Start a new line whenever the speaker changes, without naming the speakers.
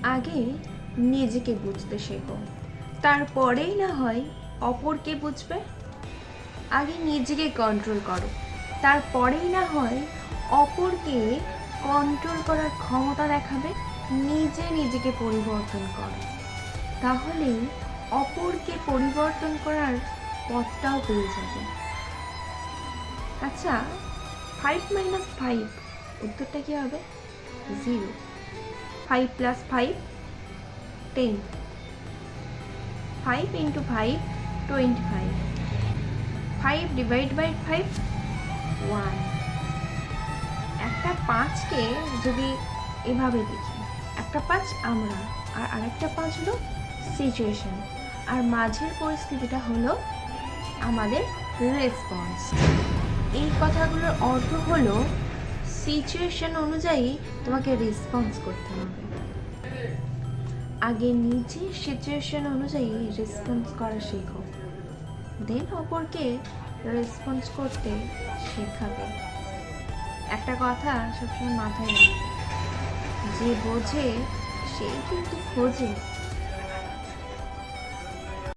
আগে নিজেকে বুঝতে শেখো, তারপরেই না হয় অপরকে বুঝবে। আগে নিজেকে কন্ট্রোল করো, তারপরেই না হয় অপরকে কন্ট্রোল করার ক্ষমতা দেখাবে। নিজে নিজেকে পরিবর্তন করো, তাহলেই অপরকে পরিবর্তন করার পথটাও পেয়ে যাবে। আচ্ছা, 5 - 5 উত্তরটা কি হবে? 0। 5 + 5 10। 5 × 5 25। 5 / 5 1। একটা 5কে যদি এভাবে দেখি, একটা 5 আমরা, আর আরেকটা 5 হলো সিচুয়েশন, আর মাঝের পরিস্থিতিটা হলো আমাদের রেসপন্স। এই কথাগুলোর অর্থ হলো সিচুয়েশন অনুযায়ী তোমাকে রেসপন্স করতে হবে। আগে নিজে সিচুয়েশন অনুযায়ী রেসপন্স করা শেখো, দেন অপরকে রেসপন্স করতে শেখাবে। একটা কথা সবসময় মাথায় রাখবে, যে বোঝে সেই কিন্তু খোঁজে।